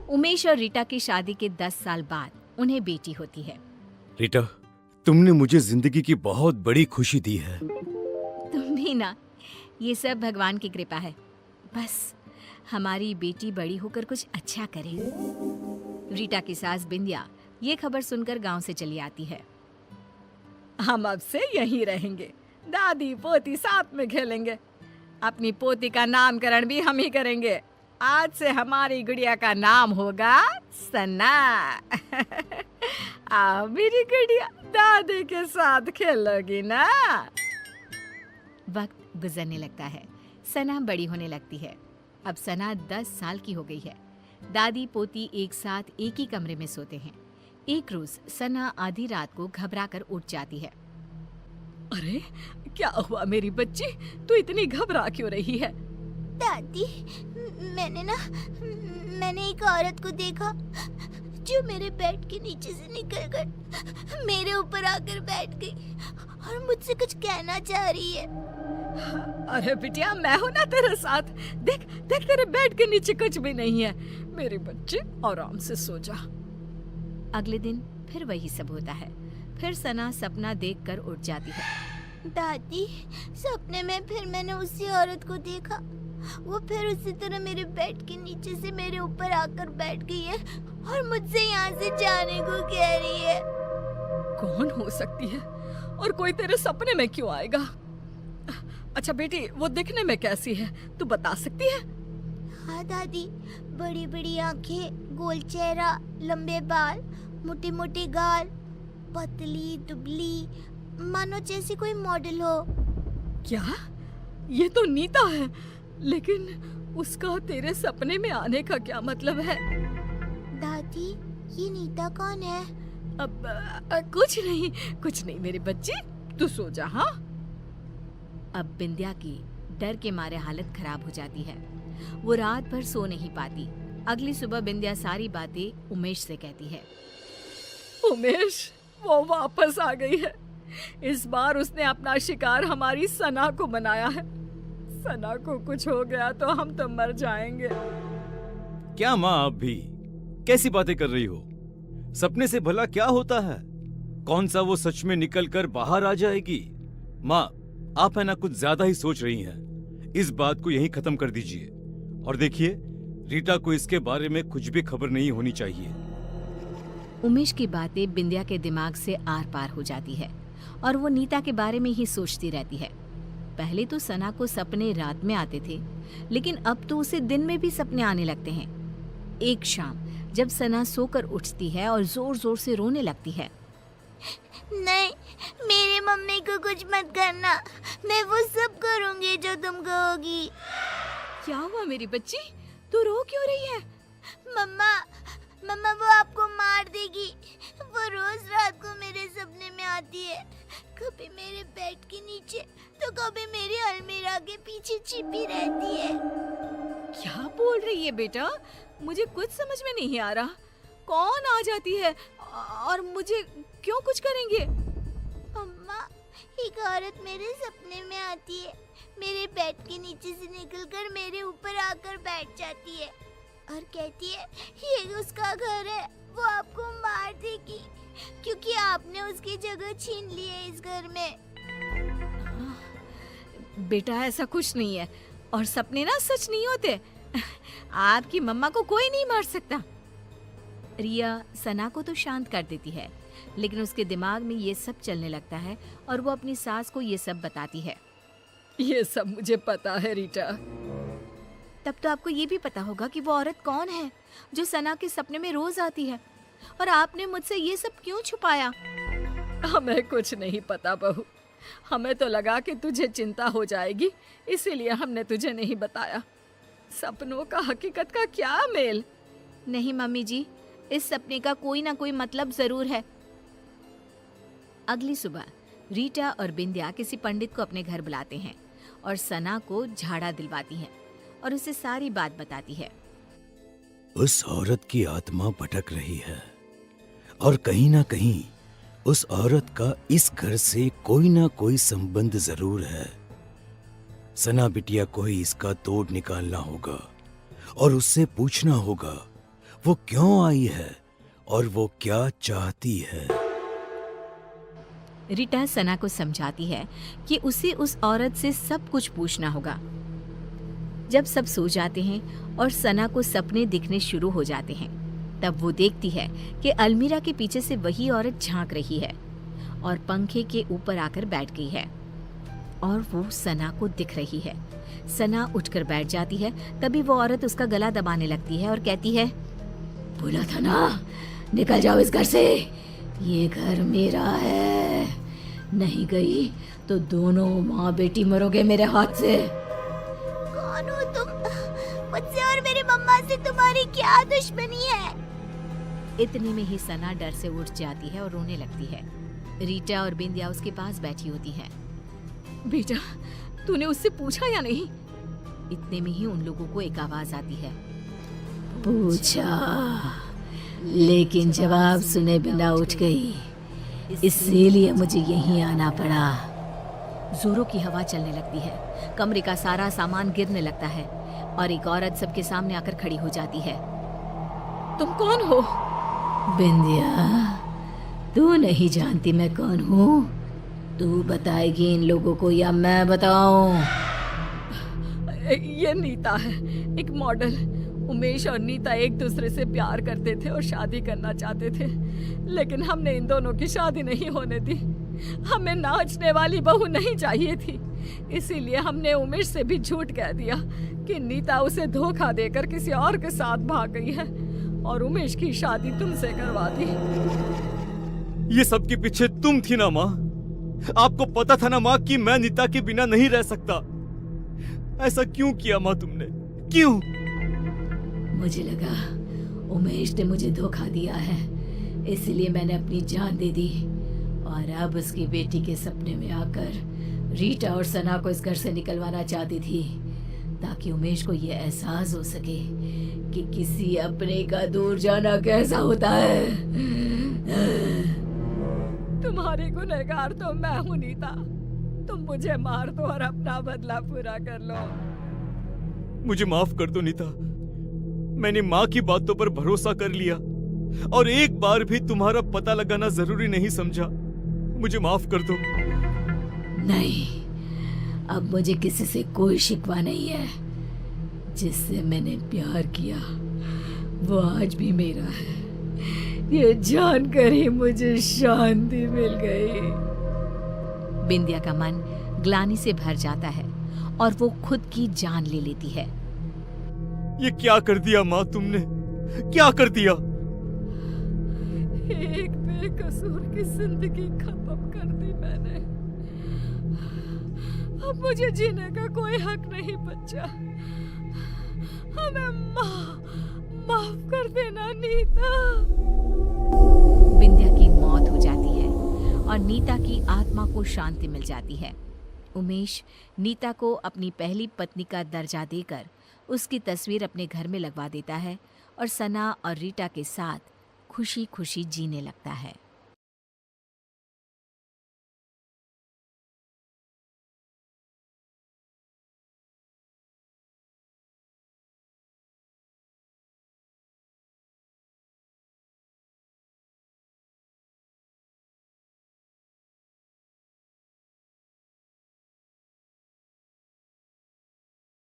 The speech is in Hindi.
उमेश और रीटा की शादी के 10 साल बाद उन्हें बेटी होती है। रीटा, तुमने मुझे जिंदगी की बहुत बड़ी खुशी दी है। तुम भी ना, ये सब भगवान की कृपा है। बस हमारी बेटी बड़ी होकर कुछ अच्छा करे। रीटा की सास बिंदिया ये खबर सुनकर गांव से चली आती है। हम अब से यहीं रहेंगे, दादी पोती साथ में खेलेंगे। अपनी पोती का नामकरण भी हम ही करेंगे। आज से हमारी गुड़िया का नाम होगा सना। आओ मेरी गुड़िया, दादी के साथ खेलोगी ना। वक्त गुजरने लगता है, सना बड़ी होने लगती है। अब सना 10 साल की हो गई है। दादी पोती एक साथ एक ही कमरे में सोते हैं। एक रोज सना आधी रात को घबराकर उठ जाती है। अरे क्या हुआ मेरी बच्ची, तू इतनी घबरा क्यों रही है? दादी, मैंने एक औरत को देखा जो मेरे बेड के नीचे से निकलकर मेरे ऊपर आकर बैठ गई और मुझसे कुछ कहना चाह रही है। अरे बिटिया, मैं हूं ना तेरे साथ। देख देख, तेरे बेड के नीचे कुछ भी नहीं है। मेरी बच्ची आराम से सो जा। अगले दिन फिर वही सब होता है। फिर सना सपना देखकर उठ जाती है। दादी, सपने में फिर मैंने उसी औरत को देखा। वो फिर उसी तरह मेरे बेड के नीचे से मेरे ऊपर आकर बैठ गई है और मुझसे यहाँ से जाने को कह रही है। कौन हो सकती है और कोई तेरे सपने में क्यों आएगा? अच्छा बेटी, वो दिखने में कैसी है, तू बता सकती है? हाँ दादी, बड़ी बड़ी आंखें, गोल चेहरा, लंबे बाल, मोटे मोटे गाल, पतली दुबली, मानो जैसी कोई मॉडल हो। क्या? ये तो नीता है, लेकिन उसका तेरे सपने में आने का क्या मतलब है? दादी, ये नीता कौन है? अब कुछ नहीं मेरी बच्ची, तू सो जा। हाँ। अब बिंदिया की डर के मारे हालत खराब हो जाती है। वो रात भर सो नहीं पाती। अगली सुबह बिंदिया सारी बातें उमेश से कहती है। उमेश, वो वापस आ गई है। इस बार उसने अपना शिकार हमारी सना को बनाया है। सना को कुछ हो गया तो हम तो मर जाएंगे। क्या माँ, आप भी कैसी बातें कर रही हो? सपने से भला क्या होता है? कौन सा वो सच में निकल कर बाहर आ जाएगी? माँ, आप है ना कुछ ज्यादा ही सोच रही हैं। इस बात को यहीं खत्म कर दीजिए। और देखिए, रीटा को इसके बारे में कुछ भी खबर नहीं होनी चाहिए। उमेश की बातें बिंदिया के दिमाग से आर पार हो जाती है और वो नीता के बारे में ही सोचती रहती है। पहले तो सना को सपने रात में आते थे, लेकिन अब तो उसे दिन में भी सपने आने लगते हैं। एक शाम जब सना सोकर उठती है और जोर जोर से रोने लगती है। नहीं, मेरी मम्मी को कुछ मत करना। मैं वो सब करूंगी जो तुम कहोगी। क्या हुआ मेरी बच्ची, तू रो क्यों रही है? मम्मा वो आपको मार देगी। वो रोज रात को मेरे सपने में आती है, कभी मेरे बेड के नीचे तो कभी मेरी अलमीरा के पीछे छिपी रहती है। क्या बोल रही है बेटा? मुझे कुछ समझ में नहीं आ रहा। कौन आ जाती है और मुझे क्यों कुछ करेंगे? अम्मा, एक औरत मेरे सपने में आती है, मेरे बेड के नीचे से निकलकर मेरे ऊपर आकर बैठ जाती है और कहती है ये उसका घर है, वो आपको मार देगी क्योंकि आपने उसकी जगह छीन ली है इस घर में। बेटा, ऐसा कुछ नहीं है और सपने ना सच नहीं होते। आपकी मम्मा को कोई नहीं मार सकता। रिया सना को तो शांत कर देती है, लेकिन उसके दिमाग में ये सब चलने लगता है और वो अपनी सास को ये सब बताती है। ये सब मुझे पता है रीटा। तब तो आपको ये भी पता होगा कि वो औरत कौन है जो सना के सपने में रोज आती है, और आपने मुझसे ये सब क्यों छुपाया? हमें कुछ नहीं पता बहू। हमें तो लगा कि तुझे चिंता हो जाएगी, इसीलिए हमने तुझे नहीं बताया। सपनों का हकीकत का क्या मेल? नहीं मम्मी जी, इस सपने का कोई ना कोई मतलब जरूर है। अगली सुबह रीटा और बिंदिया किसी पंडित को अपने घर बुलाते हैं और सना को झाड़ा दिलवाती हैं और उसे सारी बात बताती है। उस औरत की आत्मा भटक रही है और कहीं ना कहीं उस औरत का इस घर से कोई ना कोई संबंध जरूर है। सना बिटिया को ही इसका तोड़ निकालना होगा और उससे पूछना होगा वो क्यों आई है और वो क्या चाहती है। रीटा सना को समझाती है कि उसे उस औरत से सब कुछ पूछना होगा। जब सब सो जाते हैं और सना को सपने दिखने शुरू हो जाते हैं, तब वो देखती है कि अलमीरा के पीछे से वही औरत झांक रही है और पंखे के ऊपर आकर बैठ गई है और वो सना को दिख रही है। सना उठकर बैठ जाती है। तभी वो औरत उसका गला दबाने लगती है और कहती है, बोला था ना, निकल जाओ इस घर से, ये घर मेरा है, नहीं गई तो दोनों माँ बेटी मरोगे मेरे हाथ से। कौन हो तुम? मुझसे और मेरी मम्मा से तुम्हारी क्या दुश्मनी है? इतने में ही सना डर से उठ जाती है और रोने लगती है। रीटा और बिंदिया उसके पास बैठी होती हैं। बेटा, तूने उससे पूछा या नहीं? इतने में ही उन लोगों को एक आवाज आती है, पूछा, लेकिन जवाब सुने बिना उठ गई, इसीलिए मुझे यहीं आना पड़ा। जोरों की हवा चलने लगती है, कमरे का सारा सामान गिरने लगता है और एक औरत सबके सामने आकर खड़ी हो जाती है। तुम कौन हो? बिंदिया, तू नहीं जानती मैं कौन हूँ? तू बताएगी इन लोगों को या मैं बताऊं? ये नीता है, एक मॉडल। उमेश और नीता एक दूसरे से प्यार करते थे और शादी करना चाहते थे, लेकिन हमने इन दोनों की शादी नहीं होने दी। हमें नाचने वाली बहू नहीं चाहिए थी, इसीलिए हमने उमेश से भी झूठ कह दिया कि नीता उसे धोखा देकर किसी और के साथ भाग गई है और उमेश की शादी तुमसे करवा दी। ये सब के पीछे तुम थी ना माँ? आपको पता था ना माँ कि मैं नीता के बिना नहीं रह सकता। ऐसा क्यों किया माँ तुमने? क्यों? मुझे लगा उमेश ने मुझे धोखा दिया है, इसलिए मैंने अपनी जान दे दी और अब उसकी बेटी के सपने में आकर रीटा और सना को इस घर से निकलवाना चाहती थी, ताकि उमेश को ये एहसास हो सके कि किसी अपने का दूर जाना कैसा होता है। तुम्हारी गुनहगार तो मैं हूँ नीता, तुम मुझे मार दो और अपना बदला पूरा कर लो। मुझे माफ कर दो नीता, मैंने माँ की बातों पर भरोसा कर लिया और एक बार भी तुम्हारा पता लगाना जरूरी नहीं समझा। मुझे माफ कर दो। नहीं, अब मुझे किसी से कोई शिकवा नहीं है। जिससे मैंने प्यार किया वो आज भी मेरा है। ये जानकर ही मुझे शांति मिल गई। बिंदिया का मन ग्लानि से भर जाता है और वो खुद की जान ले लेती है। ये क्या कर दिया माँ तुमने? क्या कर दिया? एक बेकसूर की जिंदगी खत्म कर दी मैंने। अब मुझे जीने का कोई हक नहीं बचा। हमें माफ कर देना नीता। बिंदिया की मौत हो जाती है और नीता की आत्मा को शांति मिल जाती है। उमेश नीता को अपनी पहली पत्नी का दर्जा देकर उसकी तस्वीर अपने घर में लगवा देता है और सना और रीटा के साथ खुशी खुशी जीने लगता है।